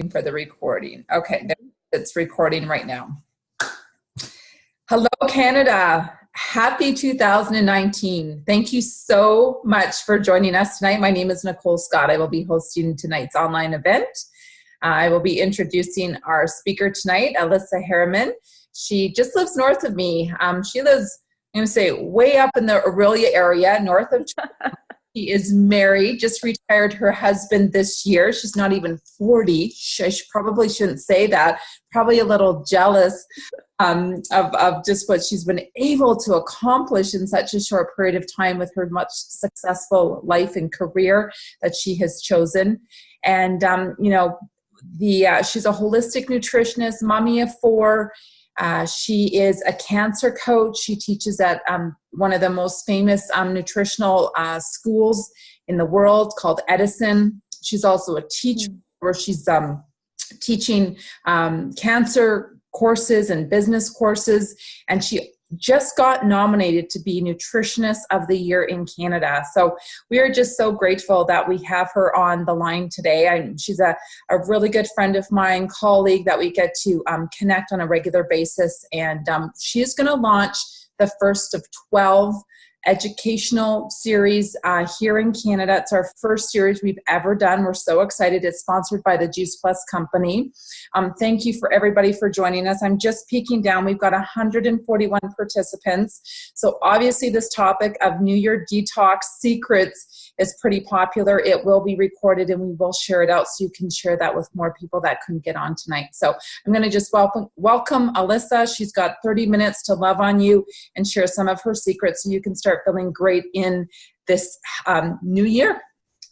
for the recording. Okay, it's recording right now. Hello, Canada. Happy 2019. Thank you so much for joining us tonight. My name is Nicole Scott. I will be hosting tonight's online event. I will be introducing our speaker tonight, Alyssa Harriman. She just lives north of me. She lives, I'm going to say, way up in the Aurelia area, north of Toronto. She is married, just retired her husband this year. She's not even 40. I probably shouldn't say that. Probably a little jealous of just what she's been able to accomplish in such a short period of time with her much successful life and career that she has chosen. And, she's a holistic nutritionist, mommy of 4. She is a cancer coach. She teaches at one of the most famous nutritional schools in the world called Edison. She's also a teacher where she's teaching cancer courses and business courses. And she just got nominated to be Nutritionist of the Year in Canada. So we are just so grateful that we have her on the line today. She's a really good friend of mine, colleague that we get to connect on a regular basis. And she's going to launch the first of 12 educational series here in Canada. It's our first series we've ever done. We're so excited. It's sponsored by the Juice Plus company. Thank you for everybody for joining us. I'm just peeking down. We've got 141 participants. So obviously this topic of New Year Detox Secrets is pretty popular. It will be recorded and we will share it out so you can share that with more people that couldn't get on tonight. So I'm going to just welcome Alyssa. She's got 30 minutes to love on you and share some of her secrets so you can start feeling great in this new year.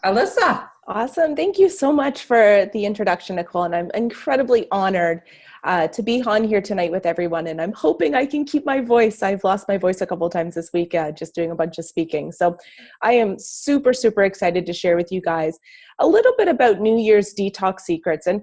Alyssa. Awesome. Thank you so much for the introduction, Nicole. And I'm incredibly honored to be on here tonight with everyone. And I'm hoping I can keep my voice. I've lost my voice a couple of times this week, just doing a bunch of speaking. So I am super, super excited to share with you guys a little bit about New Year's Detox Secrets. And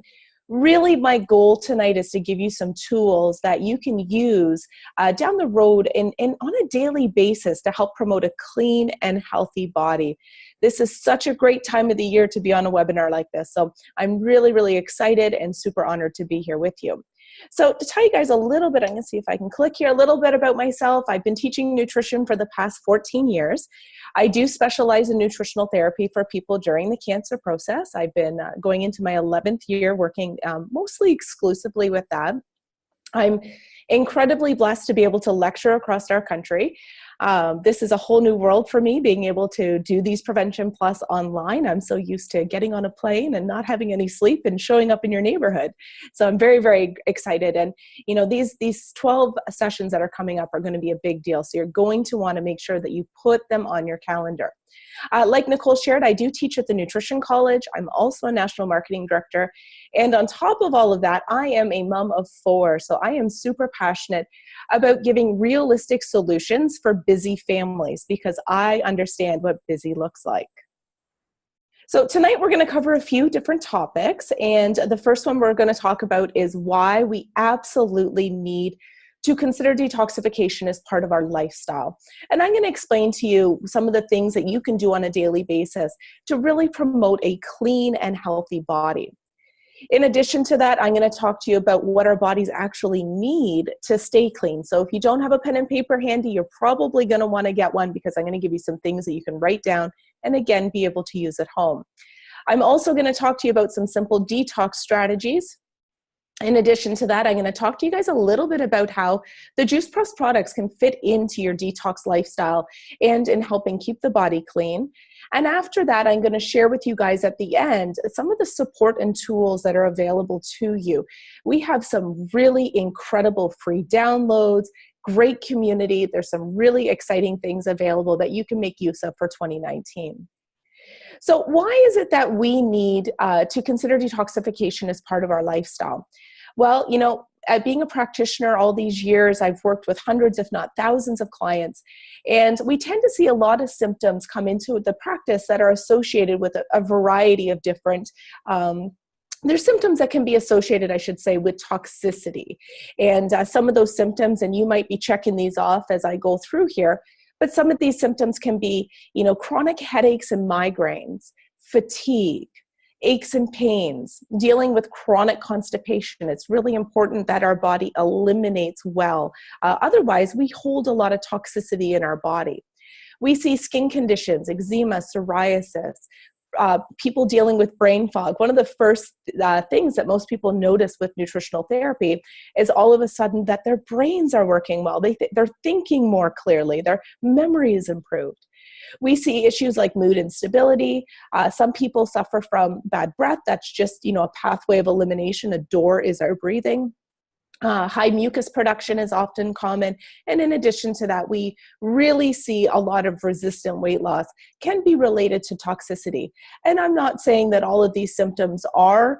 really, my goal tonight is to give you some tools that you can use down the road and on a daily basis to help promote a clean and healthy body. This is such a great time of the year to be on a webinar like this. So I'm really, really excited and super honored to be here with you. So to tell you guys a little bit, I'm going to see if I can click here, a little bit about myself. I've been teaching nutrition for the past 14 years. I do specialize in nutritional therapy for people during the cancer process. I've been going into my 11th year working mostly exclusively with that. I'm incredibly blessed to be able to lecture across our country. This is a whole new world for me, being able to do these Prevention Plus online. I'm so used to getting on a plane and not having any sleep and showing up in your neighborhood. So I'm very, very excited. And these 12 sessions that are coming up are going to be a big deal. So you're going to want to make sure that you put them on your calendar. Like Nicole shared, I do teach at the Nutrition College. I'm also a national marketing director. And on top of all of that, I am a mom of 4. So I am super passionate about giving realistic solutions for busy families because I understand what busy looks like. So tonight we're going to cover a few different topics. And the first one we're going to talk about is why we absolutely need to consider detoxification as part of our lifestyle. And I'm going to explain to you some of the things that you can do on a daily basis to really promote a clean and healthy body. In addition to that, I'm going to talk to you about what our bodies actually need to stay clean. So if you don't have a pen and paper handy, you're probably going to want to get one because I'm going to give you some things that you can write down and again, be able to use at home. I'm also going to talk to you about some simple detox strategies. In addition to that, I'm going to talk to you guys a little bit about how the Juice Plus products can fit into your detox lifestyle and in helping keep the body clean. And after that, I'm going to share with you guys at the end some of the support and tools that are available to you. We have some really incredible free downloads, great community. There's some really exciting things available that you can make use of for 2019. So why is it that we need to consider detoxification as part of our lifestyle? Well, being a practitioner all these years, I've worked with hundreds, if not thousands of clients, and we tend to see a lot of symptoms come into the practice that are associated with a variety of different there's symptoms that can be associated, I should say, with toxicity. And some of those symptoms, and you might be checking these off as I go through here, but some of these symptoms can be, chronic headaches and migraines, fatigue, aches and pains, dealing with chronic constipation. It's really important that our body eliminates well. Otherwise, we hold a lot of toxicity in our body. We see skin conditions, eczema, psoriasis, people dealing with brain fog. One of the first things that most people notice with nutritional therapy is all of a sudden that their brains are working well. They're thinking more clearly. Their memory is improved. We see issues like mood instability. Some people suffer from bad breath. That's just, a pathway of elimination. A door is our breathing. High mucus production is often common. And in addition to that, we really see a lot of resistant weight loss can be related to toxicity. And I'm not saying that all of these symptoms are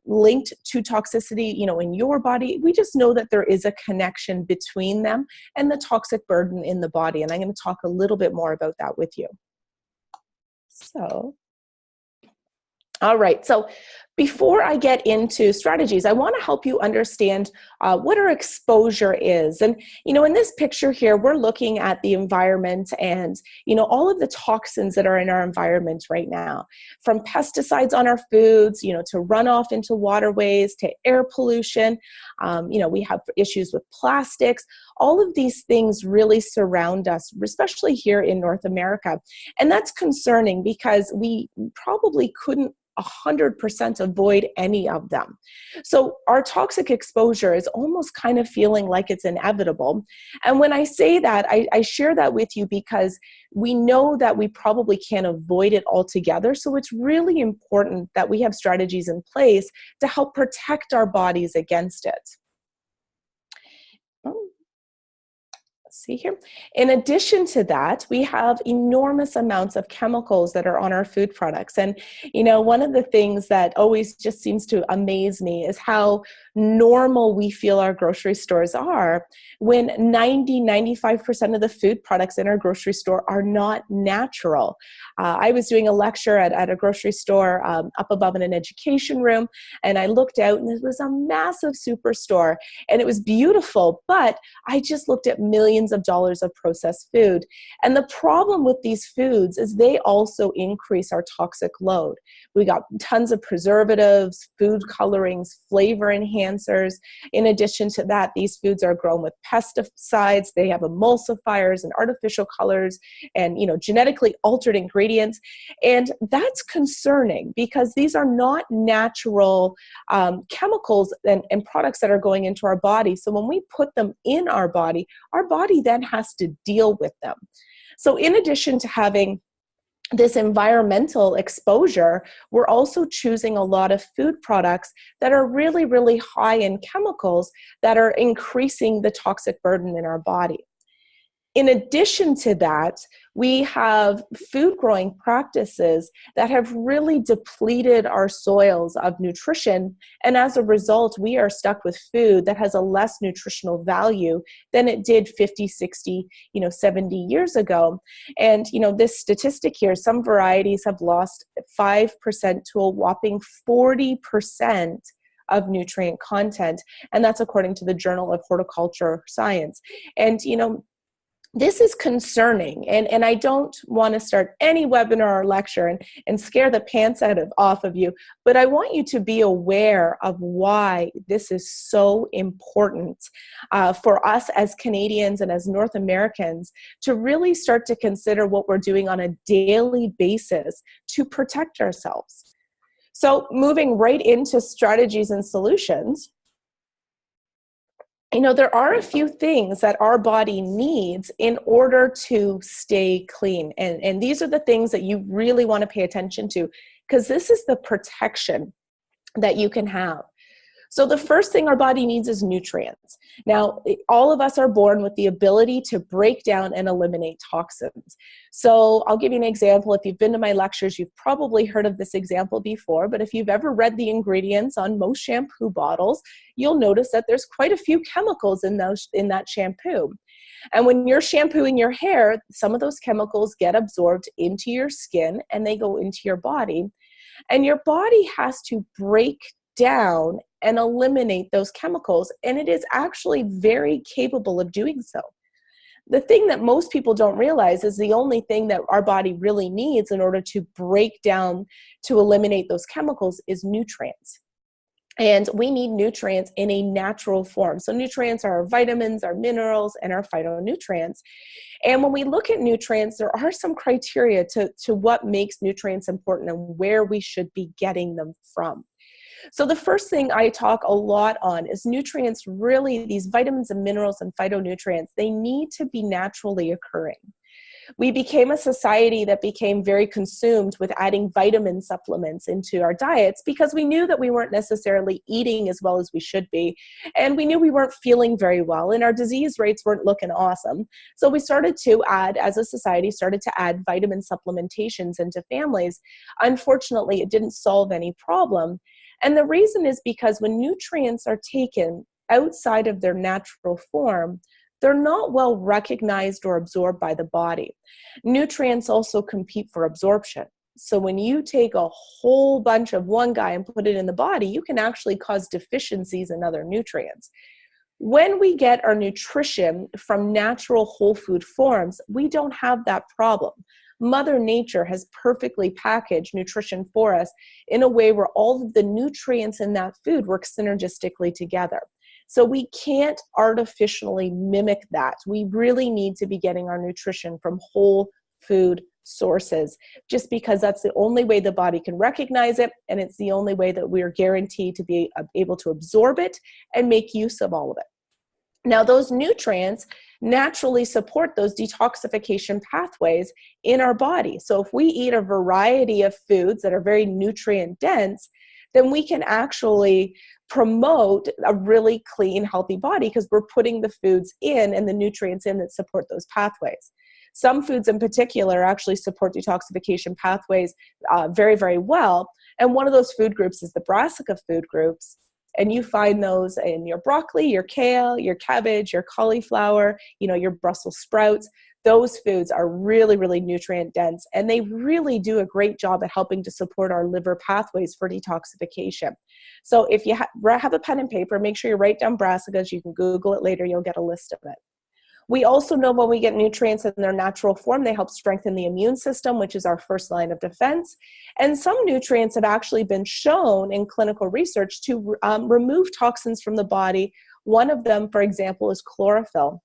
linked to toxicity, in your body. We just know that there is a connection between them and the toxic burden in the body. And I'm going to talk a little bit more about that with you. All right. So before I get into strategies, I want to help you understand what our exposure is. And, in this picture here, we're looking at the environment and, all of the toxins that are in our environment right now, from pesticides on our foods, to runoff into waterways, to air pollution. We have issues with plastics. All of these things really surround us, especially here in North America. And that's concerning because we probably couldn't 100% avoid any of them. So our toxic exposure is almost kind of feeling like it's inevitable. And when I say that, I share that with you because we know that we probably can't avoid it altogether. So it's really important that we have strategies in place to help protect our bodies against it. See here. In addition to that, we have enormous amounts of chemicals that are on our food products. And, one of the things that always just seems to amaze me is how normal we feel our grocery stores are when 95% of the food products in our grocery store are not natural. I was doing a lecture at a grocery store up above in an education room, and I looked out and it was a massive superstore and it was beautiful, but I just looked at millions of dollars of processed food. And the problem with these foods is they also increase our toxic load. We got tons of preservatives, food colorings, flavor enhancers. In addition to that, these foods are grown with pesticides. They have emulsifiers and artificial colors and, genetically altered ingredients. And that's concerning because these are not natural chemicals and products that are going into our body. So when we put them in our body then has to deal with them. So in addition to having this environmental exposure, we're also choosing a lot of food products that are really, really high in chemicals that are increasing the toxic burden in our body. In addition to that, we have food growing practices that have really depleted our soils of nutrition. And as a result, we are stuck with food that has a less nutritional value than it did 50, 60, 70 years ago. And, this statistic here, some varieties have lost 5% to a whopping 40% of nutrient content. And that's according to the Journal of Horticulture Science. And, this is concerning, and I don't want to start any webinar or lecture and scare the pants off of you, but I want you to be aware of why this is so important for us as Canadians and as North Americans to really start to consider what we're doing on a daily basis to protect ourselves. So moving right into strategies and solutions, there are a few things that our body needs in order to stay clean. And these are the things that you really want to pay attention to, because this is the protection that you can have. So the first thing our body needs is nutrients. Now, all of us are born with the ability to break down and eliminate toxins. So I'll give you an example. If you've been to my lectures, you've probably heard of this example before, but if you've ever read the ingredients on most shampoo bottles, you'll notice that there's quite a few chemicals in that shampoo. And when you're shampooing your hair, some of those chemicals get absorbed into your skin and they go into your body. And your body has to break down and eliminate those chemicals, and it is actually very capable of doing so. the thing that most people don't realize is the only thing that our body really needs in order to break down, to eliminate those chemicals, is nutrients. And we need nutrients in a natural form. So nutrients are our vitamins, our minerals, and our phytonutrients. And when we look at nutrients, there are some criteria to what makes nutrients important and where we should be getting them from. So the first thing I talk a lot on is nutrients. Really, these vitamins and minerals and phytonutrients, they need to be naturally occurring. We became a society that became very consumed with adding vitamin supplements into our diets because we knew that we weren't necessarily eating as well as we should be. And we knew we weren't feeling very well and our disease rates weren't looking awesome. So we started to add, as a society, started to add vitamin supplementations into families. Unfortunately, it didn't solve any problem. And the reason is because when nutrients are taken outside of their natural form, they're not well recognized or absorbed by the body. Nutrients also compete for absorption. So when you take a whole bunch of one guy and put it in the body, you can actually cause deficiencies in other nutrients. When we get our nutrition from natural whole food forms, we don't have that problem. Mother Nature has perfectly packaged nutrition for us in a way where all of the nutrients in that food work synergistically together. So we can't artificially mimic that. We really need to be getting our nutrition from whole food sources, just because that's the only way the body can recognize it, and it's the only way that we are guaranteed to be able to absorb it and make use of all of it. Now, those nutrients naturally support those detoxification pathways in our body. So if we eat a variety of foods that are very nutrient dense, then we can actually promote a really clean, healthy body because we're putting the foods in and the nutrients in that support those pathways. Some foods in particular actually support detoxification pathways very, very well. And one of those food groups is the brassica food groups. And you find those in your broccoli, your kale, your cabbage, your cauliflower, your Brussels sprouts. Those foods are really, really nutrient dense, and they really do a great job at helping to support our liver pathways for detoxification. So if you have a pen and paper, make sure you write down brassicas. You can Google it later. You'll get a list of it. We also know when we get nutrients in their natural form, they help strengthen the immune system, which is our first line of defense. And some nutrients have actually been shown in clinical research to remove toxins from the body. One of them, for example, is chlorophyll.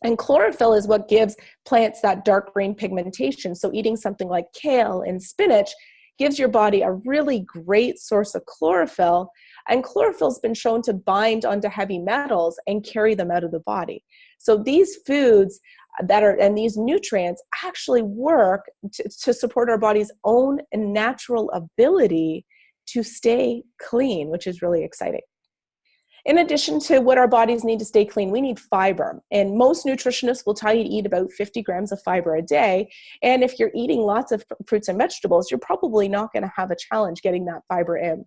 And chlorophyll is what gives plants that dark green pigmentation. So eating something like kale and spinach gives your body a really great source of chlorophyll. And chlorophyll has been shown to bind onto heavy metals and carry them out of the body. So these foods and these nutrients actually work to support our body's own natural ability to stay clean, which is really exciting. In addition to what our bodies need to stay clean, we need fiber. And most nutritionists will tell you to eat about 50 grams of fiber a day. And if you're eating lots of fruits and vegetables, you're probably not going to have a challenge getting that fiber in.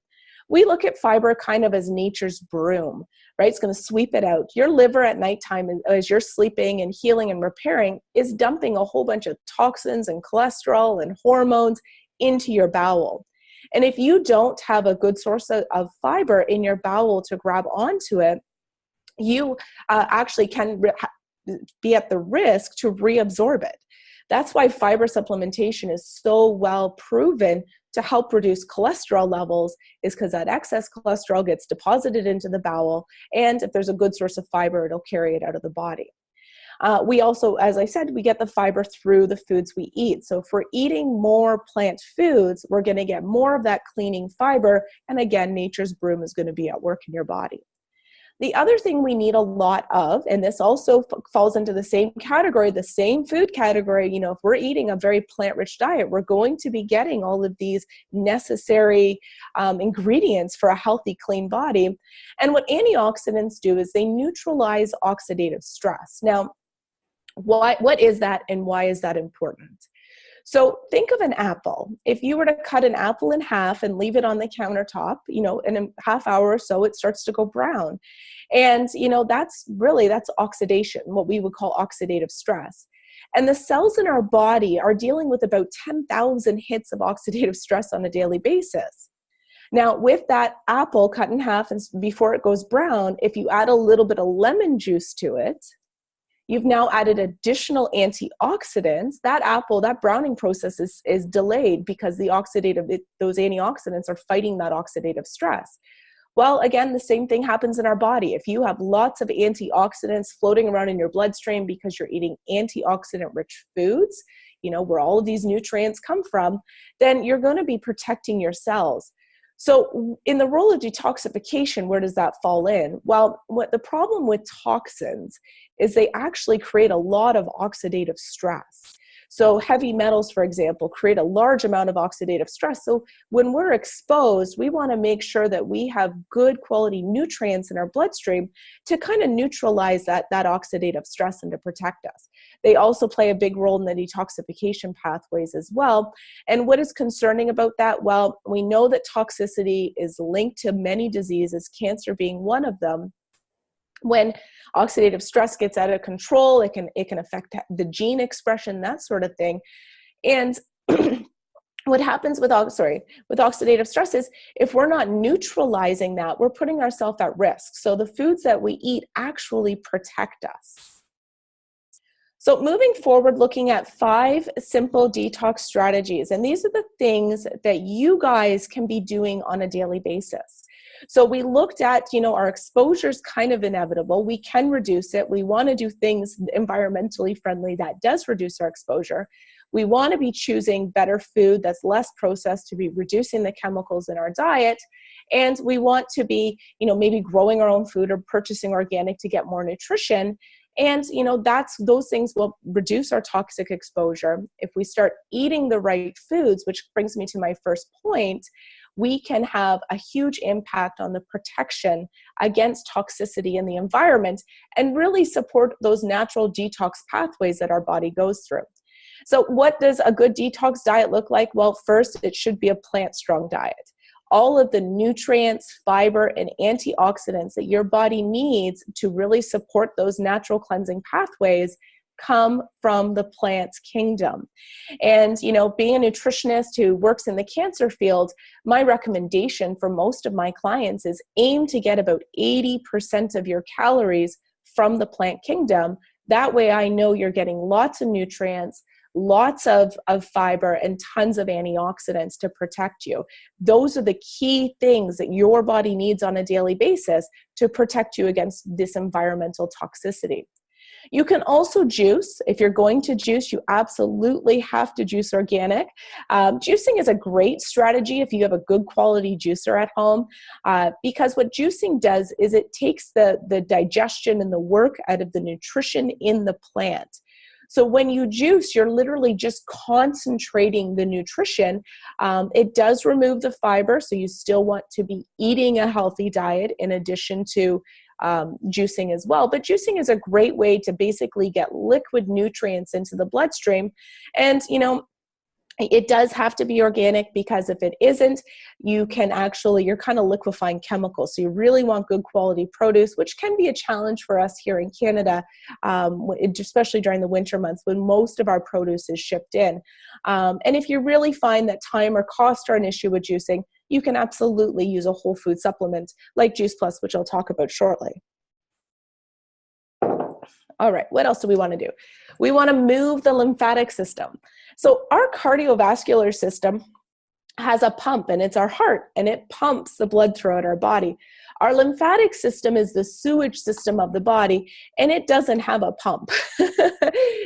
We look at fiber kind of as nature's broom, right? It's going to sweep it out. Your liver at nighttime, as you're sleeping and healing and repairing, is dumping a whole bunch of toxins and cholesterol and hormones into your bowel. And if you don't have a good source of fiber in your bowel to grab onto it, you actually can be at the risk to reabsorb it. That's why fiber supplementation is so well proven to help reduce cholesterol levels, is because that excess cholesterol gets deposited into the bowel. And if there's a good source of fiber, it'll carry it out of the body. We also, as I said, we get the fiber through the foods we eat. So if we're eating more plant foods, we're going to get more of that cleaning fiber. And again, nature's broom is going to be at work in your body. The other thing we need a lot of, and this also falls into the same category, the same food category, if we're eating a very plant-rich diet, we're going to be getting all of these necessary ingredients for a healthy, clean body. And what antioxidants do is they neutralize oxidative stress. Now, what is that and why is that important? So think of an apple. If you were to cut an apple in half and leave it on the countertop, in a half hour or so, it starts to go brown. And, that's oxidation, what we would call oxidative stress. And the cells in our body are dealing with about 10,000 hits of oxidative stress on a daily basis. Now, with that apple cut in half and before it goes brown, if you add a little bit of lemon juice to it, you've now added additional antioxidants. That apple, that browning process is delayed because those antioxidants are fighting that oxidative stress. Well, again, the same thing happens in our body. If you have lots of antioxidants floating around in your bloodstream because you're eating antioxidant-rich foods, where all of these nutrients come from, then you're going to be protecting your cells. So in the role of detoxification, where does that fall in? Well, what the problem with toxins is they actually create a lot of oxidative stress. So heavy metals, for example, create a large amount of oxidative stress. So when we're exposed, we want to make sure that we have good quality nutrients in our bloodstream to kind of neutralize that oxidative stress and to protect us. They also play a big role in the detoxification pathways as well. And what is concerning about that? Well, we know that toxicity is linked to many diseases, cancer being one of them. When oxidative stress gets out of control, it can affect the gene expression, that sort of thing. And what happens with oxidative stress is if we're not neutralizing that, we're putting ourselves at risk. So the foods that we eat actually protect us. So moving forward, looking at 5 simple detox strategies. And these are the things that you guys can be doing on a daily basis. So we looked at, our exposure is kind of inevitable. We can reduce it. We want to do things environmentally friendly that does reduce our exposure. We want to be choosing better food that's less processed, to be reducing the chemicals in our diet. And we want to be, maybe growing our own food or purchasing organic to get more nutrition. And, those things will reduce our toxic exposure. If we start eating the right foods, which brings me to my first point, we can have a huge impact on the protection against toxicity in the environment and really support those natural detox pathways that our body goes through. So what does a good detox diet look like? Well, first, it should be a plant-strong diet. All of the nutrients, fiber, and antioxidants that your body needs to really support those natural cleansing pathways come from the plant kingdom. And, being a nutritionist who works in the cancer field, my recommendation for most of my clients is aim to get about 80% of your calories from the plant kingdom. That way I know you're getting lots of nutrients, lots of fiber, and tons of antioxidants to protect you. Those are the key things that your body needs on a daily basis to protect you against this environmental toxicity. You can also juice. If you're going to juice, you absolutely have to juice organic. Juicing is a great strategy if you have a good quality juicer at home, because what juicing does is it takes the digestion and the work out of the nutrition in the plant. So when you juice, you're literally just concentrating the nutrition. It does remove the fiber, so you still want to be eating a healthy diet in addition to juicing as well. But juicing is a great way to basically get liquid nutrients into the bloodstream. And, it does have to be organic, because if it isn't, you're kind of liquefying chemicals. So you really want good quality produce, which can be a challenge for us here in Canada, especially during the winter months when most of our produce is shipped in. And if you really find that time or cost are an issue with juicing, you can absolutely use a whole food supplement like Juice Plus, which I'll talk about shortly. All right, what else do we want to do? We want to move the lymphatic system. So our cardiovascular system has a pump, and it's our heart, and it pumps the blood throughout our body. Our lymphatic system is the sewage system of the body, and it doesn't have a pump.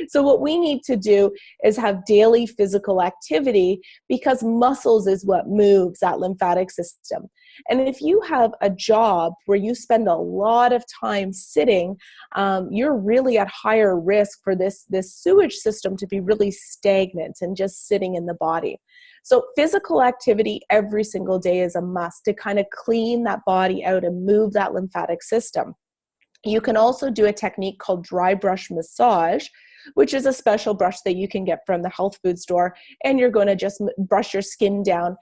So what we need to do is have daily physical activity, because muscles is what moves that lymphatic system. And if you have a job where you spend a lot of time sitting, you're really at higher risk for this sewage system to be really stagnant and just sitting in the body. So physical activity every single day is a must to kind of clean that body out and move that lymphatic system. You can also do a technique called dry brush massage, which is a special brush that you can get from the health food store, and you're going to just brush your skin down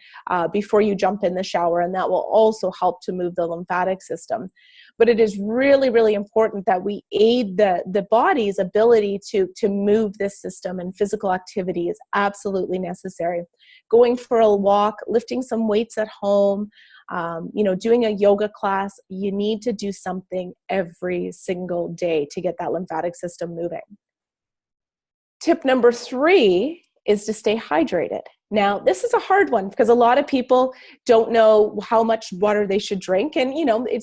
before you jump in the shower, and that will also help to move the lymphatic system. But it is really, really important that we aid the body's ability to move this system, and physical activity is absolutely necessary. Going for a walk, lifting some weights at home, doing a yoga class. You need to do something every single day to get that lymphatic system moving. Tip number 3 is to stay hydrated. Now, this is a hard one because a lot of people don't know how much water they should drink. And,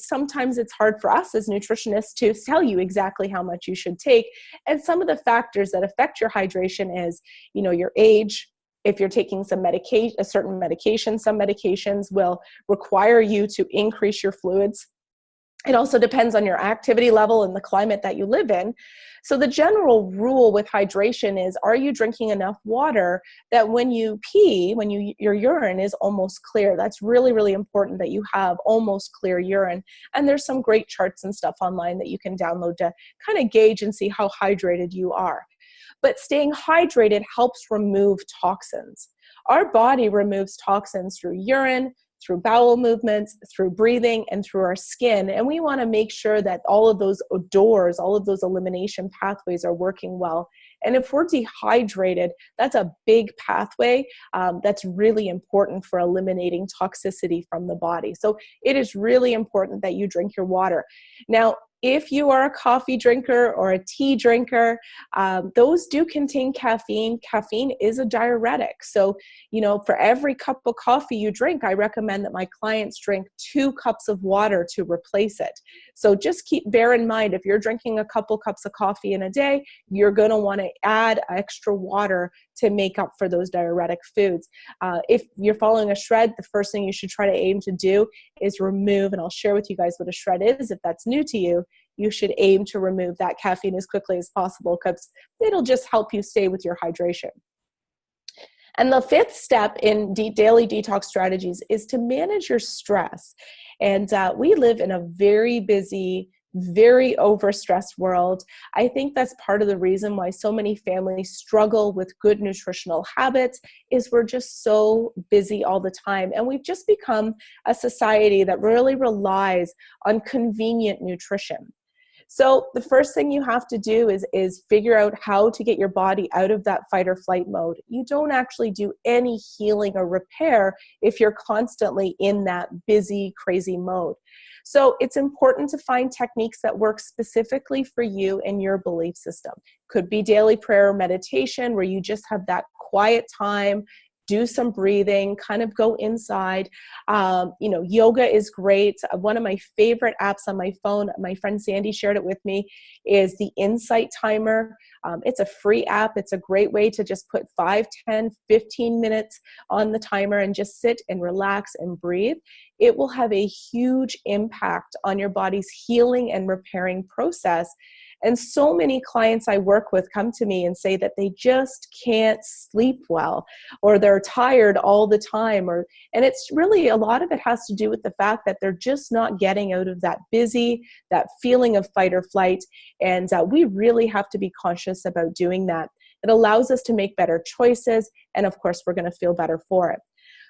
sometimes it's hard for us as nutritionists to tell you exactly how much you should take. And some of the factors that affect your hydration is, your age. If you're taking some medication, a certain medication, some medications will require you to increase your fluids. It also depends on your activity level and the climate that you live in. So the general rule with hydration is, are you drinking enough water that when you pee, your urine is almost clear? That's really, really important that you have almost clear urine. And there's some great charts and stuff online that you can download to kind of gauge and see how hydrated you are. But staying hydrated helps remove toxins. Our body removes toxins through urine, through bowel movements, through breathing, and through our skin. And we want to make sure that all of those doors, all of those elimination pathways are working well. And if we're dehydrated, that's a big pathway that's really important for eliminating toxicity from the body. So it is really important that you drink your water. Now, if you are a coffee drinker or a tea drinker, those do contain caffeine. Caffeine is a diuretic. So, for every cup of coffee you drink, I recommend that my clients drink 2 cups of water to replace it. So just bear in mind, if you're drinking a couple cups of coffee in a day, you're going to want to add extra water to make up for those diuretic foods. If you're following a shred, the first thing you should try to aim to do is remove, and I'll share with you guys what a shred is if that's new to you. You should aim to remove that caffeine as quickly as possible because it'll just help you stay with your hydration. And the 5th step in daily detox strategies is to manage your stress. And we live in a very busy, very overstressed world. I think that's part of the reason why so many families struggle with good nutritional habits is we're just so busy all the time. And we've just become a society that really relies on convenient nutrition. So the first thing you have to do is figure out how to get your body out of that fight or flight mode. You don't actually do any healing or repair if you're constantly in that busy, crazy mode. So it's important to find techniques that work specifically for you and your belief system. Could be daily prayer or meditation where you just have that quiet time, do some breathing, kind of go inside. Yoga is great. One of my favorite apps on my phone, my friend Sandy shared it with me, is the Insight Timer. It's a free app. It's a great way to just put 5, 10, 15 minutes on the timer and just sit and relax and breathe. It will have a huge impact on your body's healing and repairing process. And so many clients I work with come to me and say that they just can't sleep well, or they're tired all the time. And it's really, a lot of it has to do with the fact that they're just not getting out of that busy, that feeling of fight or flight. And we really have to be conscious about doing that. It allows us to make better choices. And of course, we're going to feel better for it.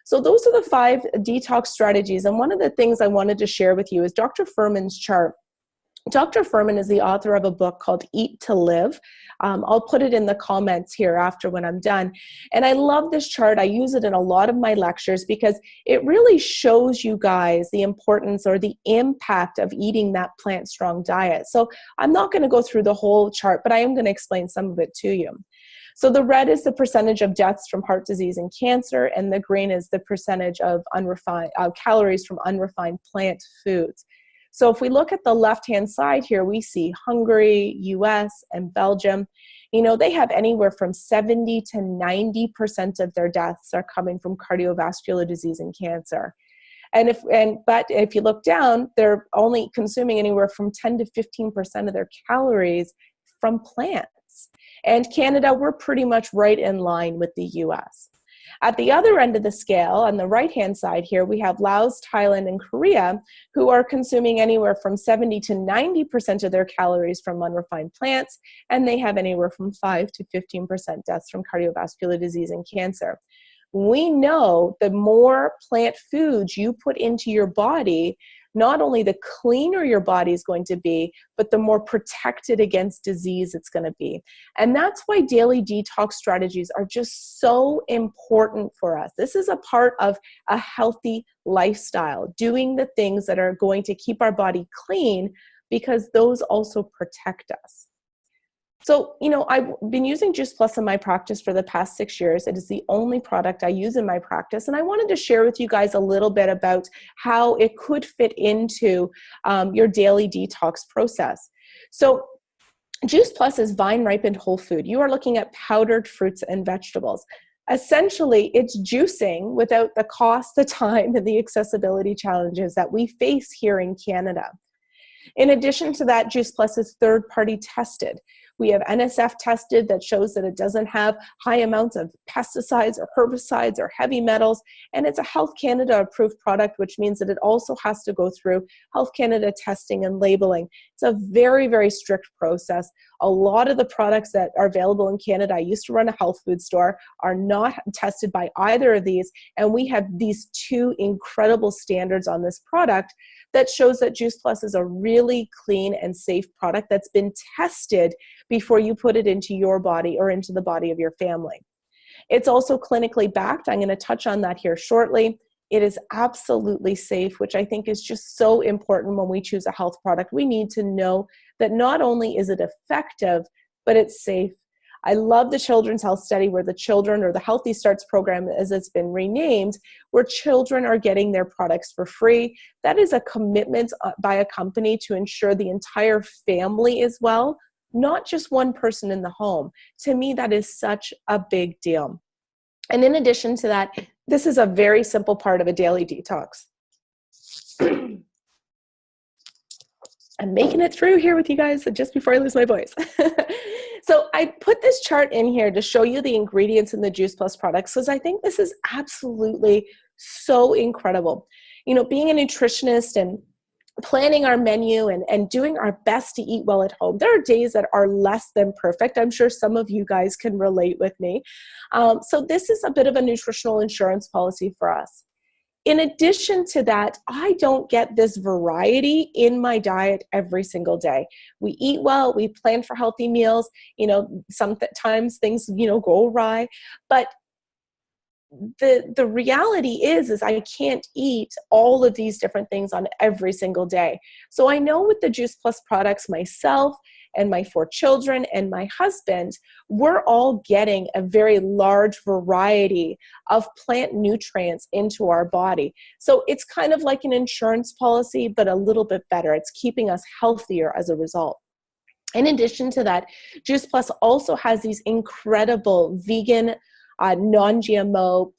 So those are the 5 detox strategies. And one of the things I wanted to share with you is Dr. Fuhrman's chart. Dr. Fuhrman is the author of a book called Eat to Live. I'll put it in the comments here after when I'm done. And I love this chart. I use it in a lot of my lectures because it really shows you guys the importance or the impact of eating that plant-strong diet. So I'm not going to go through the whole chart, but I am going to explain some of it to you. So the red is the percentage of deaths from heart disease and cancer, and the green is the percentage of calories from unrefined plant foods. So if we look at the left-hand side here, we see Hungary, US, and Belgium. They have anywhere from 70 to 90% of their deaths are coming from cardiovascular disease and cancer. But if you look down, they're only consuming anywhere from 10 to 15% of their calories from plants. And Canada, we're pretty much right in line with the US. At the other end of the scale, on the right-hand side here, we have Laos, Thailand, and Korea, who are consuming anywhere from 70 to 90% of their calories from unrefined plants, and they have anywhere from 5 to 15% deaths from cardiovascular disease and cancer. We know the more plant foods you put into your body, not only the cleaner your body is going to be, but the more protected against disease it's going to be. And that's why daily detox strategies are just so important for us. This is a part of a healthy lifestyle, doing the things that are going to keep our body clean, because those also protect us. So, I've been using Juice Plus in my practice for the past 6 years. It is the only product I use in my practice. And I wanted to share with you guys a little bit about how it could fit into your daily detox process. So Juice Plus is vine ripened whole food. You are looking at powdered fruits and vegetables. Essentially, it's juicing without the cost, the time, and the accessibility challenges that we face here in Canada. In addition to that, Juice Plus is third-party tested. We have NSF tested that shows that it doesn't have high amounts of pesticides or herbicides or heavy metals, and it's a Health Canada approved product, which means that it also has to go through Health Canada testing and labeling. It's a very, very strict process. A lot of the products that are available in Canada, I used to run a health food store, are not tested by either of these, and we have these two incredible standards on this product that shows that Juice Plus is a really clean and safe product that's been tested before you put it into your body or into the body of your family. It's also clinically backed. I'm going to touch on that here shortly. It is absolutely safe, which I think is just so important when we choose a health product. We need to know that not only is it effective, but it's safe. I love the Children's Health Study where the children, or the Healthy Starts program as it's been renamed, where children are getting their products for free. That is a commitment by a company to ensure the entire family is well, not just one person in the home. To me, that is such a big deal. And in addition to that, this is a very simple part of a daily detox. I'm making it through here with you guys just before I lose my voice. So I put this chart in here to show you the ingredients in the Juice Plus products, because I think this is absolutely so incredible. Being a nutritionist and planning our menu and doing our best to eat well at home, there are days that are less than perfect. I'm sure some of you guys can relate with me. So this is a bit of a nutritional insurance policy for us. In addition to that, I don't get this variety in my diet every single day. We eat well, we plan for healthy meals, sometimes things, go awry, but the reality is I can't eat all of these different things on every single day. So I know with the Juice Plus products, myself and my 4 children and my husband, we're all getting a very large variety of plant nutrients into our body. So it's kind of like an insurance policy, but a little bit better. It's keeping us healthier as a result. In addition to that, Juice Plus also has these incredible vegan non-GMO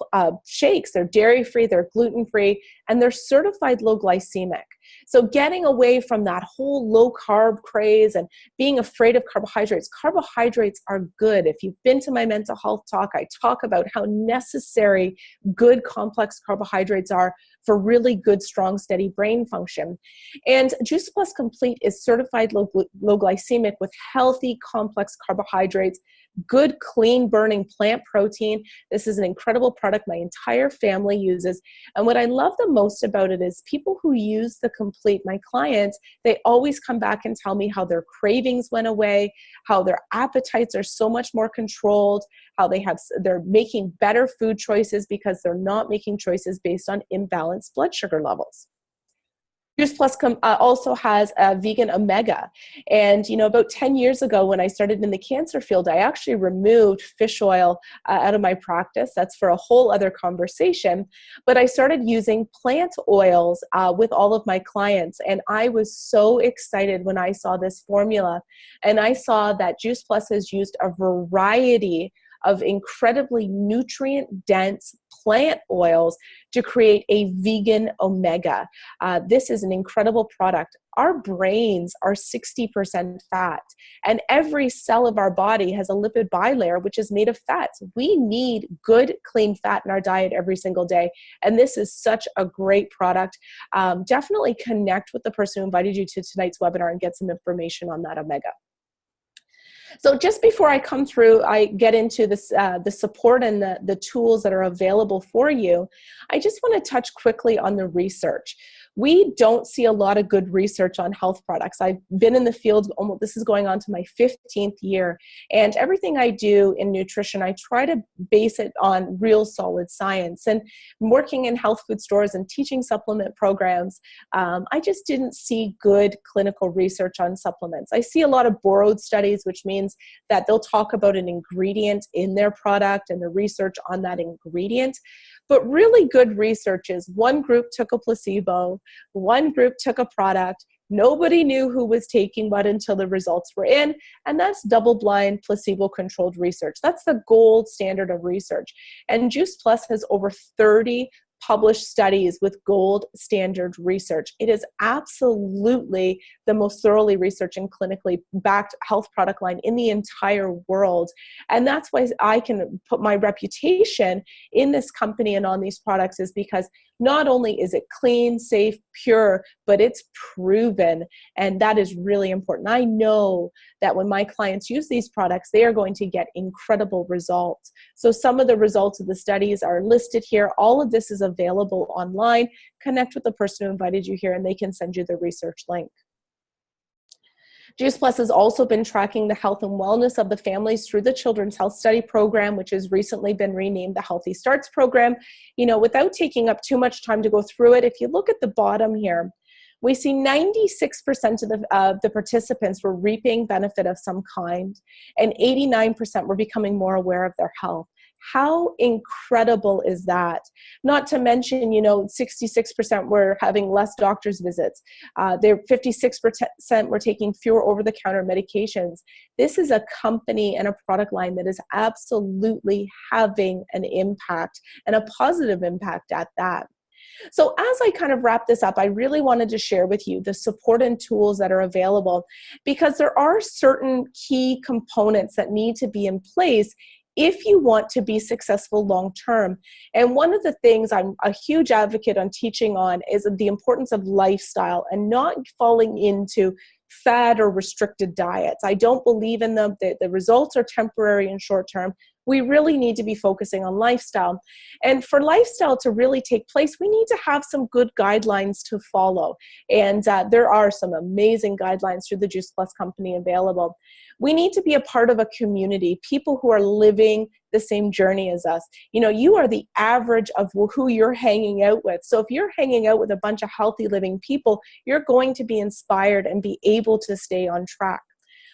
shakes. They're dairy-free, they're gluten-free, and they're certified low glycemic. So getting away from that whole low-carb craze and being afraid of carbohydrates. Carbohydrates are good. If you've been to my mental health talk, I talk about how necessary good complex carbohydrates are for really good, strong, steady brain function. And Juice Plus Complete is certified low glycemic with healthy, complex carbohydrates, good, clean burning plant protein. This is an incredible product my entire family uses. And what I love the most about it is people who use the Complete, my clients, they always come back and tell me how their cravings went away, how their appetites are so much more controlled, how they're making better food choices because they're not making choices based on imbalanced blood sugar levels. Juice Plus also has a vegan omega. And, about 10 years ago when I started in the cancer field, I actually removed fish oil out of my practice. That's for a whole other conversation. But I started using plant oils with all of my clients. And I was so excited when I saw this formula. And I saw that Juice Plus has used a variety of incredibly nutrient-dense plant oils to create a vegan omega. This is an incredible product. Our brains are 60% fat, and every cell of our body has a lipid bilayer, which is made of fats. We need good, clean fat in our diet every single day, and this is such a great product. Definitely connect with the person who invited you to tonight's webinar and get some information on that omega. So just before I come through, I get into this, the support and the tools that are available for you, I just want to touch quickly on the research. we don't see a lot of good research on health products. I've been in the field, this is going on to my 15th year, and everything I do in nutrition, I try to base it on real solid science. And working in health food stores and teaching supplement programs, I just didn't see good clinical research on supplements. I see a lot of borrowed studies, which means that they'll talk about an ingredient in their product and the research on that ingredient. But really good research is one group took a placebo, one group took a product, nobody knew who was taking what until the results were in, and that's double-blind, placebo-controlled research. That's the gold standard of research. And Juice Plus has over 30 published studies with gold standard research. It is absolutely the most thoroughly researched and clinically backed health product line in the entire world. And that's why I can put my reputation in this company and on these products, is because not only is it clean, safe, pure, but it's proven. And that is really important. I know that when my clients use these products, they are going to get incredible results. So some of the results of the studies are listed here. All of this is available online. Connect with the person who invited you here and they can send you the research link. Juice Plus has also been tracking the health and wellness of the families through the Children's Health Study Program, which has recently been renamed the Healthy Starts Program. You know, without taking up too much time to go through it, if you look at the bottom here, we see 96% of the participants were reaping benefit of some kind, and 89% were becoming more aware of their health. How incredible is that? Not to mention, you know, 66% were having less doctor's visits. 56% were taking fewer over-the-counter medications. This is a company and a product line that is absolutely having an impact, and a positive impact at that. So as I kind of wrap this up, I really wanted to share with you the support and tools that are available, because there are certain key components that need to be in place if you want to be successful long-term. And one of the things I'm a huge advocate on teaching on is the importance of lifestyle and not falling into fad or restricted diets. I don't believe in them. The results are temporary and short-term. We really need to be focusing on lifestyle. And for lifestyle to really take place, we need to have some good guidelines to follow. And there are some amazing guidelines through the Juice Plus company available. We need to be a part of a community, people who are living the same journey as us. You know, you are the average of who you're hanging out with. So if you're hanging out with a bunch of healthy living people, you're going to be inspired and be able to stay on track.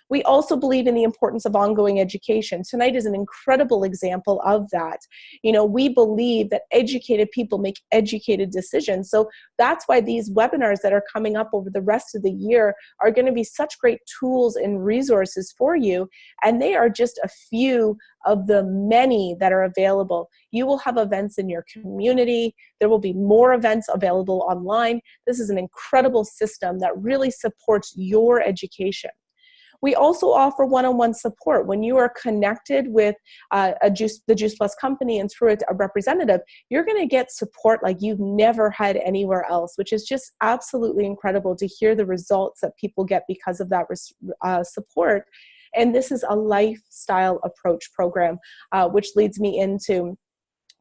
We also believe in the importance of ongoing education. Tonight is an incredible example of that. You know, we believe that educated people make educated decisions. So that's why these webinars that are coming up over the rest of the year are going to be such great tools and resources for you. And they are just a few of the many that are available. You will have events in your community. There will be more events available online. This is an incredible system that really supports your education. We also offer one-on-one support. When you are connected with the Juice Plus company and through a representative, you're going to get support like you've never had anywhere else, which is just absolutely incredible to hear the results that people get because of that support. And this is a lifestyle approach program, which leads me into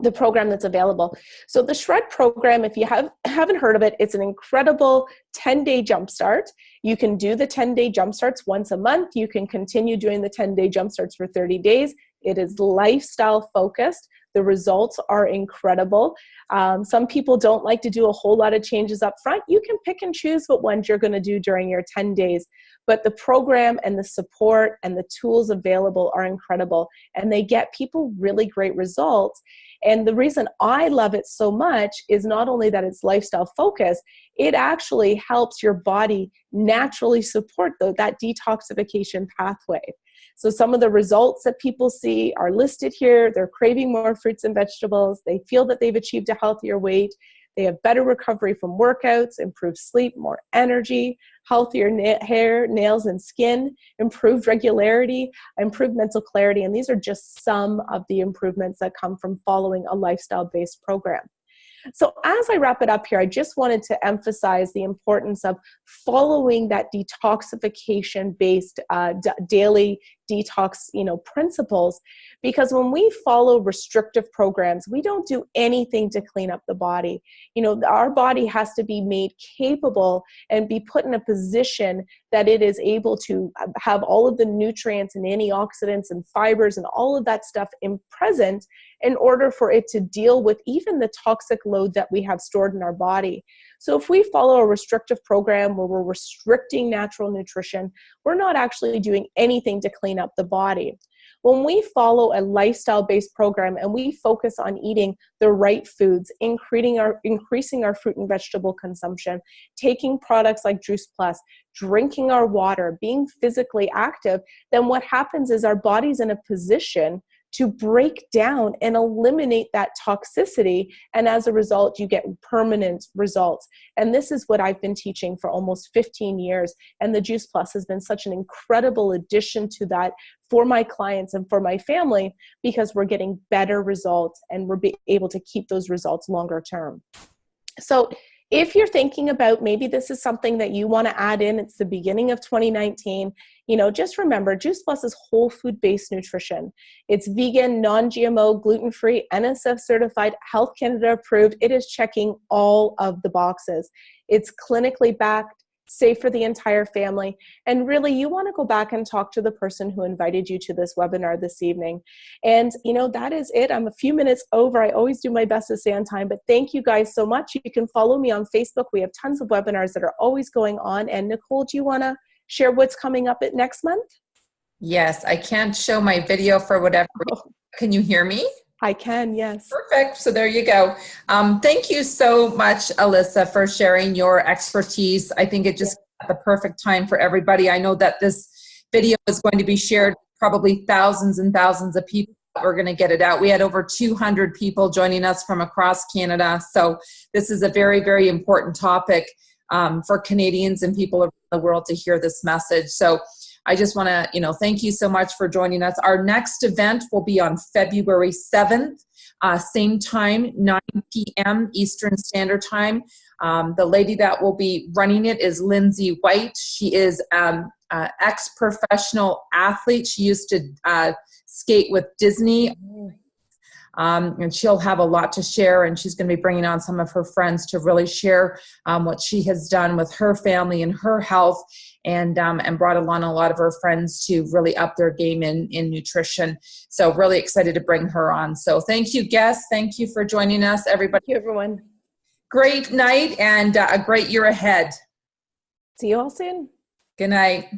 the program that's available. So the Shred program, if you haven't heard of it, it's an incredible 10-day jumpstart. You can do the 10-day jumpstarts once a month. You can continue doing the 10-day jumpstarts for 30 days. It is lifestyle focused. The results are incredible. Some people don't like to do a whole lot of changes up front. You can pick and choose what ones you're going to do during your 10 days. But the program and the support and the tools available are incredible. And they get people really great results. And the reason I love it so much is not only that it's lifestyle focused, it actually helps your body naturally support that detoxification pathway. So some of the results that people see are listed here. They're craving more fruits and vegetables. They feel that they've achieved a healthier weight. They have better recovery from workouts, improved sleep, more energy, healthier hair, nails, and skin, improved regularity, improved mental clarity. And these are just some of the improvements that come from following a lifestyle-based program. So as I wrap it up here, I just wanted to emphasize the importance of following that detoxification-based daily detox, principles, because when we follow restrictive programs, we don't do anything to clean up the body. Our body has to be made capable and be put in a position that it is able to have all of the nutrients and antioxidants and fibers and all of that stuff present in order for it to deal with even the toxic load that we have stored in our body. So if we follow a restrictive program where we're restricting natural nutrition, we're not actually doing anything to clean up the body. When we follow a lifestyle-based program and we focus on eating the right foods, increasing our fruit and vegetable consumption, taking products like Juice Plus, drinking our water, being physically active, then what happens is our body's in a position to break down and eliminate that toxicity. And as a result, you get permanent results. And this is what I've been teaching for almost 15 years. And the Juice Plus has been such an incredible addition to that for my clients and for my family, because we're getting better results and we're able to keep those results longer term. So if you're thinking about maybe this is something that you want to add in, it's the beginning of 2019, just remember Juice Plus is whole food based nutrition. It's vegan, non-GMO, gluten-free, NSF certified, Health Canada approved. It is checking all of the boxes. It's clinically backed, safe for the entire family. And really, you want to go back and talk to the person who invited you to this webinar this evening. And, that is it. I'm a few minutes over. I always do my best to stay on time, but thank you guys so much. You can follow me on Facebook. We have tons of webinars that are always going on. And Nicole, do you want to share what's coming up at next month? Yes, I can't show my video for whatever reason. Can you hear me? I can, yes. Perfect. So there you go. Thank you so much, Alyssa, for sharing your expertise. I think it just at the perfect time for everybody. I know that this video is going to be shared probably thousands and thousands of people. We're going to get it out. We had over 200 people joining us from across Canada. So this is a very, very important topic for Canadians and people around the world to hear this message. So I just want to, thank you so much for joining us. Our next event will be on February 7th, same time, 9 p.m. Eastern Standard Time. The lady that will be running it is Lindsay White. She is an ex-professional athlete. She used to skate with Disney. And she'll have a lot to share, and she's going to be bringing on some of her friends to really share what she has done with her family and her health, and brought along a lot of her friends to really up their game in nutrition. So really excited to bring her on. So thank you, guests. Thank you for joining us, everybody. Thank you, everyone. Great night and a great year ahead. See you all soon. Good night.